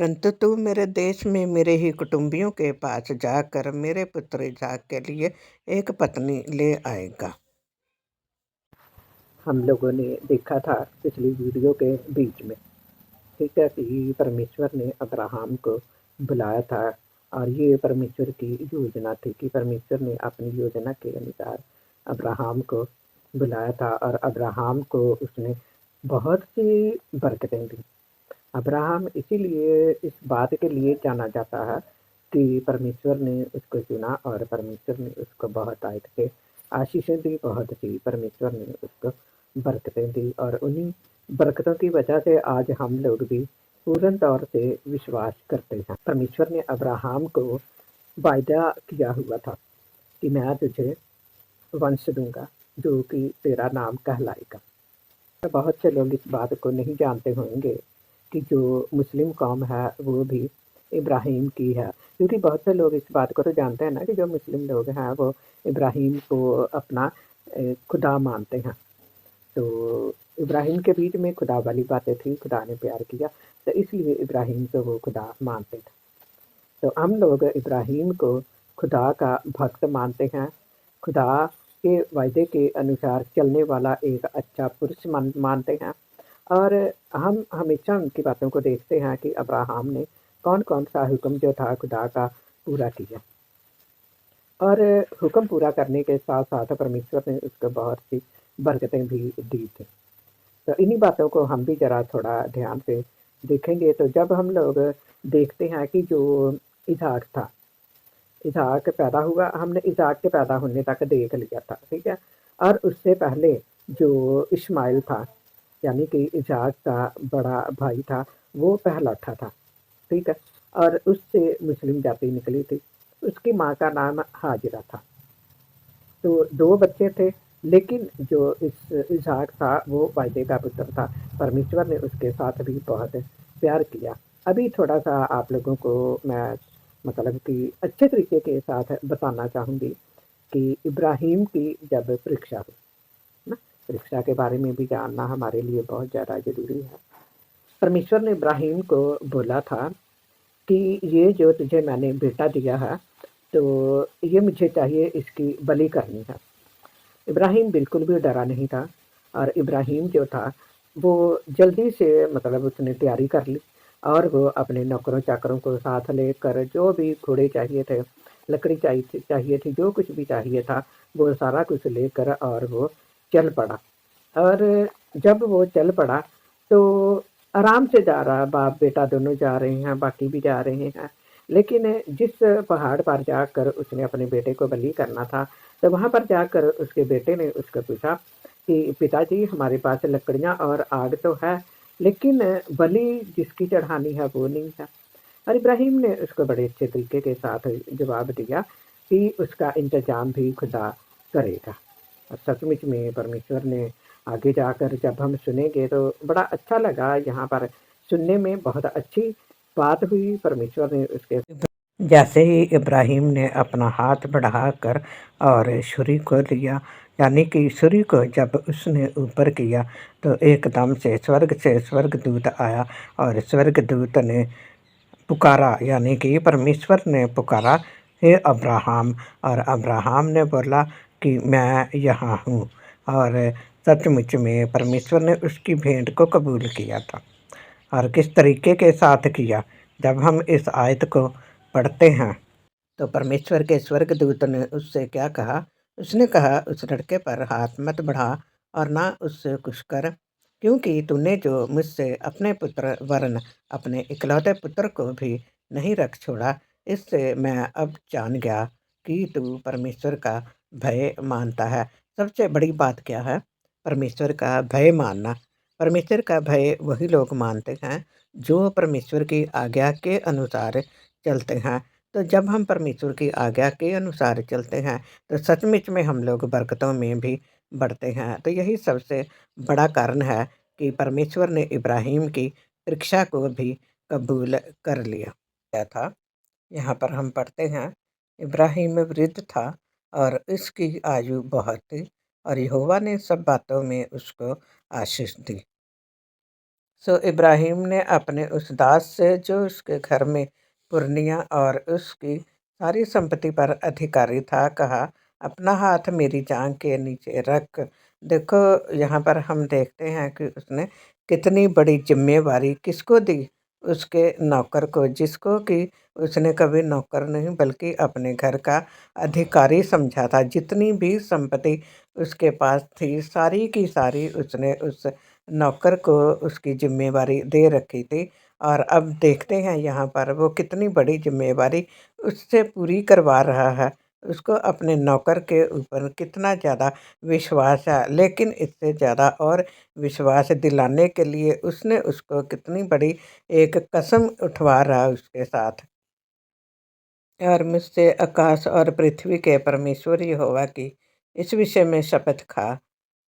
परंतु तू मेरे देश में मेरे ही कुटुंबियों के पास जाकर मेरे पुत्र इसहाक के लिए एक पत्नी ले आएगा। हम लोगों ने देखा था पिछली वीडियो के बीच में, ठीक है, कि परमेश्वर ने अब्राहम को बुलाया था और ये परमेश्वर की योजना थी कि परमेश्वर ने अपनी योजना के अनुसार अब्राहम को बुलाया था और अब्राहम को उसने बहुत सी बरकतें दी। अब्राहम इसीलिए इस बात के लिए जाना जाता है कि परमेश्वर ने उसको चुना और परमेश्वर ने उसको बहुत आयत के आशीषें दी, बहुत सी परमेश्वर ने उसको बरकतें दी और उन्हीं बरकतों की वजह से आज हम लोग भी पूर्ण तौर से विश्वास करते हैं। परमेश्वर ने अब्राहम को वायदा किया हुआ था कि मैं तुझे वंश दूंगा जो कि तेरा नाम कहलाएगा। तो बहुत से लोग इस बात को नहीं जानते होंगे कि जो मुस्लिम कौम है वो भी इब्राहिम की है, क्योंकि बहुत से लोग इस बात को तो जानते हैं ना कि जो मुस्लिम लोग हैं वो इब्राहिम को अपना खुदा मानते हैं। तो इब्राहिम के बीच में खुदा वाली बातें थी, खुदा ने प्यार किया तो इसलिए इब्राहिम को वो खुदा मानते थे। तो हम लोग इब्राहिम को खुदा का भक्त मानते हैं, खुदा के वायदे के अनुसार चलने वाला एक अच्छा पुरुष मानते हैं और हम हमेशा उनकी बातों को देखते हैं कि अब्राहम ने कौन कौन सा हुक्म जो था खुदा का पूरा किया और हुक्म पूरा करने के साथ साथ परमेश्वर ने उसको बहुत सी बरकतें भी दी थी। तो इन्हीं बातों को हम भी जरा थोड़ा ध्यान से देखेंगे। तो जब हम लोग देखते हैं कि जो इसहाक था, इसहाक पैदा हुआ, हमने इसहाक के पैदा होने तक देख लिया था, ठीक है, और उससे पहले जो इस्माइल था यानी कि इसहाक का बड़ा भाई था वो पहलौठा था, ठीक है, और उससे मुस्लिम जाति निकली थी। उसकी माँ का नाम हाजिरा था। तो दो बच्चे थे, लेकिन जो इस इसहाक था वो वायदे का पुत्र था। परमेश्वर ने उसके साथ भी बहुत प्यार किया। अभी थोड़ा सा आप लोगों को मैं मतलब कि अच्छे तरीके के साथ बताना चाहूँगी कि इब्राहिम की जब परीक्षा हुई ना, परीक्षा के बारे में भी जानना हमारे लिए बहुत ज़्यादा ज़रूरी है। परमेश्वर ने इब्राहिम को बोला था कि ये जो तुझे मैंने बेटा दिया है तो ये मुझे चाहिए, इसकी बलि करनी है। इब्राहिम बिल्कुल भी डरा नहीं था और इब्राहिम जो था वो जल्दी से मतलब उसने तैयारी कर ली और वो अपने नौकरों चाकरों को साथ लेकर जो भी घोड़े चाहिए थे, लकड़ी चाहिए थी, जो कुछ भी चाहिए था वो सारा कुछ लेकर और वो चल पड़ा। और जब वो चल पड़ा तो आराम से जा रहा, बाप बेटा दोनों जा रहे हैं, बाकी भी जा रहे हैं, लेकिन जिस पहाड़ पर जाकर उसने अपने बेटे को बलि करना था तो वहाँ पर जाकर उसके बेटे ने उसको पूछा कि पिताजी हमारे पास लकड़ियाँ और आग तो है, लेकिन बलि जिसकी चढ़ानी है वो नहीं है। और इब्राहिम ने उसको बड़े अच्छे तरीके के साथ जवाब दिया कि उसका इंतजाम भी खुदा करेगा। और सचमुच में परमेश्वर ने आगे जाकर जब हम सुनेंगे तो बड़ा अच्छा लगा। यहाँ पर सुनने में बहुत अच्छी बात हुई। परमेश्वर ने उसके जैसे ही इब्राहिम ने अपना हाथ बढ़ाकर और छुरी को लिया, यानी कि छुरी को जब उसने ऊपर किया तो एकदम से स्वर्गदूत आया और स्वर्गदूत ने पुकारा, यानी कि परमेश्वर ने पुकारा, हे अब्राहम। और अब्राहम ने बोला कि मैं यहाँ हूँ। और सचमुच में परमेश्वर ने उसकी भेंट को कबूल किया था। और किस तरीके के साथ किया, जब हम इस आयत को पढ़ते हैं तो परमेश्वर के स्वर्गदूत ने उससे क्या कहा। उसने कहा, उस लड़के पर हाथ मत बढ़ा और ना उससे कुछ कर, क्योंकि तूने जो मुझसे अपने पुत्र वरन अपने इकलौते पुत्र को भी नहीं रख छोड़ा। इससे मैं अब जान गया कि तू परमेश्वर का भय मानता है। सबसे बड़ी बात क्या है? परमेश्वर का भय मानना। परमेश्वर का भय वही लोग मानते हैं जो परमेश्वर की आज्ञा के अनुसार चलते हैं। तो जब हम परमेश्वर की आज्ञा के अनुसार चलते हैं तो सचमुच में हम लोग बरकतों में भी बढ़ते हैं। तो यही सबसे बड़ा कारण है कि परमेश्वर ने इब्राहिम की परीक्षा को भी कबूल कर लिया। क्या था, यहाँ पर हम पढ़ते हैं, इब्राहिम वृद्ध था और इसकी आयु बहुत थी और यहोवा ने सब बातों में उसको आशीष दी। सो इब्राहिम ने अपने उस दास से जो उसके घर में पुरनिया और उसकी सारी संपत्ति पर अधिकारी था कहा, अपना हाथ मेरी जांघ के नीचे रख। देखो, यहाँ पर हम देखते हैं कि उसने कितनी बड़ी जिम्मेवारी किसको दी, उसके नौकर को, जिसको कि उसने कभी नौकर नहीं बल्कि अपने घर का अधिकारी समझा था। जितनी भी संपत्ति उसके पास थी सारी की सारी उसने उस नौकर को उसकी जिम्मेवारी दे रखी थी। और अब देखते हैं यहाँ पर वो कितनी बड़ी जिम्मेवारी उससे पूरी करवा रहा है। उसको अपने नौकर के ऊपर कितना ज़्यादा विश्वास है, लेकिन इससे ज़्यादा और विश्वास दिलाने के लिए उसने उसको कितनी बड़ी एक कसम उठवा रहा है उसके साथ। और मुझसे आकाश और पृथ्वी के परमेश्वर यहोवा की इस विषय में शपथ खा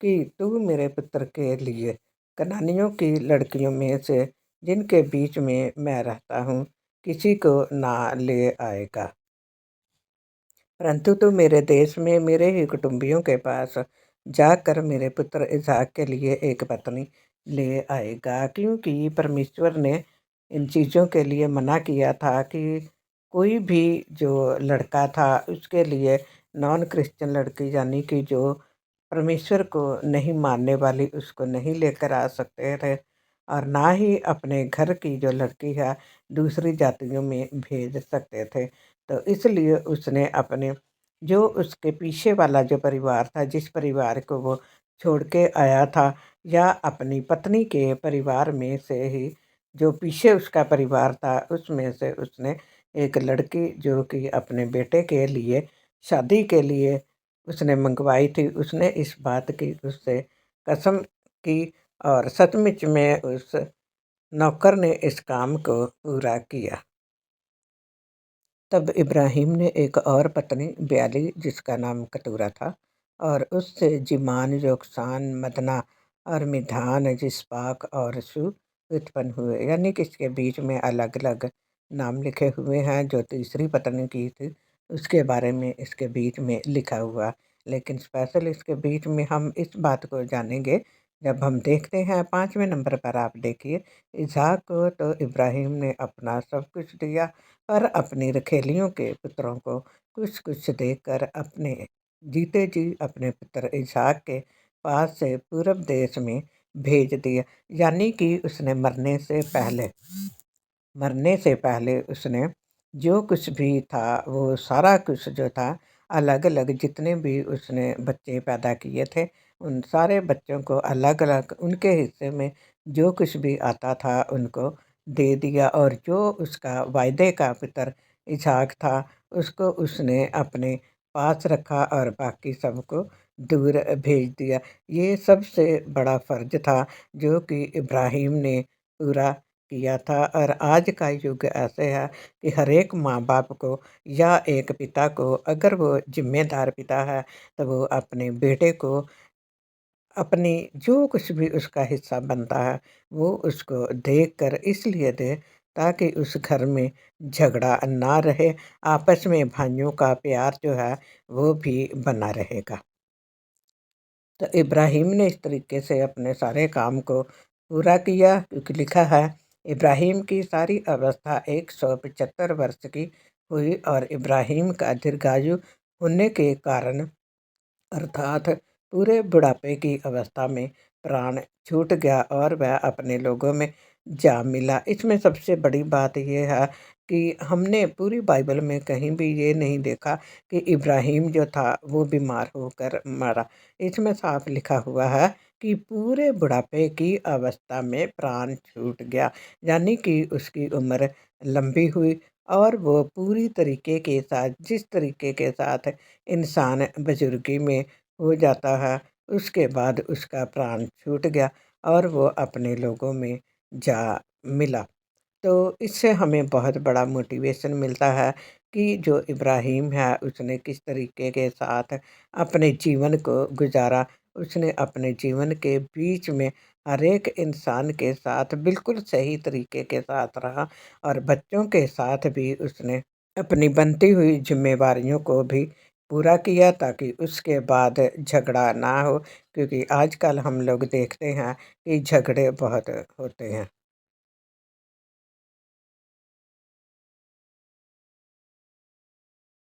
कि तू मेरे पुत्र के लिए कनानियों की लड़कियों में से जिनके बीच में मैं रहता हूँ किसी को ना ले आएगा, परंतु तू मेरे देश में मेरे ही कुटुंबियों के पास जाकर मेरे पुत्र इसहाक के लिए एक पत्नी ले आएगा। क्योंकि परमेश्वर ने इन चीज़ों के लिए मना किया था कि कोई भी जो लड़का था उसके लिए नॉन क्रिश्चियन लड़की यानी कि जो परमेश्वर को नहीं मानने वाली उसको नहीं लेकर आ सकते थे, और ना ही अपने घर की जो लड़की है दूसरी जातियों में भेज सकते थे। तो इसलिए उसने अपने जो उसके पीछे वाला जो परिवार था, जिस परिवार को वो छोड़ के आया था, या अपनी पत्नी के परिवार में से ही जो पीछे उसका परिवार था उसमें से उसने एक लड़की जो कि अपने बेटे के लिए शादी के लिए उसने मंगवाई थी, उसने इस बात की उससे कसम की, और सचमुच में उस नौकर ने इस काम को पूरा किया। तब इब्राहिम ने एक और पत्नी ब्याली जिसका नाम कतूरा था, और उससे जिमान, योक्सान, मदना और मिधान, जिस्पाक और शू उत्पन्न हुए। यानी कि इसके बीच में अलग अलग नाम लिखे हुए हैं। जो तीसरी पत्नी की थी उसके बारे में इसके बीच में लिखा हुआ, लेकिन स्पेशल इसके बीच में हम इस बात को जानेंगे जब हम देखते हैं 5वें नंबर पर। आप देखिए, इसहाक को तो इब्राहिम ने अपना सब कुछ दिया, पर अपनी रखेलियों के पुत्रों को कुछ कुछ देकर अपने जीते जी अपने पुत्र इसहाक के पास से पूरब देश में भेज दिया। यानी कि उसने मरने से पहले उसने जो कुछ भी था वो सारा कुछ जो था, अलग अलग जितने भी उसने बच्चे पैदा किए थे उन सारे बच्चों को अलग अलग उनके हिस्से में जो कुछ भी आता था उनको दे दिया। और जो उसका वायदे का पुत्र इसहाक था उसको उसने अपने पास रखा और बाकी सबको दूर भेज दिया। ये सबसे बड़ा फर्ज था जो कि इब्राहिम ने पूरा किया था। और आज का युग ऐसे है कि हर एक माँ बाप को या एक पिता को, अगर वो जिम्मेदार पिता है, तो वो अपने बेटे को अपनी जो कुछ भी उसका हिस्सा बनता है वो उसको देख कर इसलिए दे ताकि उस घर में झगड़ा ना रहे, आपस में भाइयों का प्यार जो है वो भी बना रहेगा। तो इब्राहिम ने इस तरीके से अपने सारे काम को पूरा किया, क्योंकि लिखा है इब्राहिम की सारी अवस्था 175 वर्ष की हुई, और इब्राहिम का दीर्घायु होने के कारण अर्थात पूरे बुढ़ापे की अवस्था में प्राण छूट गया और वह अपने लोगों में जा मिला। इसमें सबसे बड़ी बात यह है कि हमने पूरी बाइबल में कहीं भी ये नहीं देखा कि इब्राहिम जो था वो बीमार होकर मरा। इसमें साफ लिखा हुआ है कि पूरे बुढ़ापे की अवस्था में प्राण छूट गया, यानी कि उसकी उम्र लंबी हुई, और वो पूरी तरीके के साथ, जिस तरीके के साथ इंसान बुजुर्गी में हो जाता है, उसके बाद उसका प्राण छूट गया और वो अपने लोगों में जा मिला। तो इससे हमें बहुत बड़ा मोटिवेशन मिलता है कि जो इब्राहिम है उसने किस तरीके के साथ अपने जीवन को गुजारा। उसने अपने जीवन के बीच में हर एक इंसान के साथ बिल्कुल सही तरीके के साथ रहा, और बच्चों के साथ भी उसने अपनी बनती हुई जिम्मेवारियों को भी पूरा किया ताकि उसके बाद झगड़ा ना हो, क्योंकि आजकल हम लोग देखते हैं कि झगड़े बहुत होते हैं।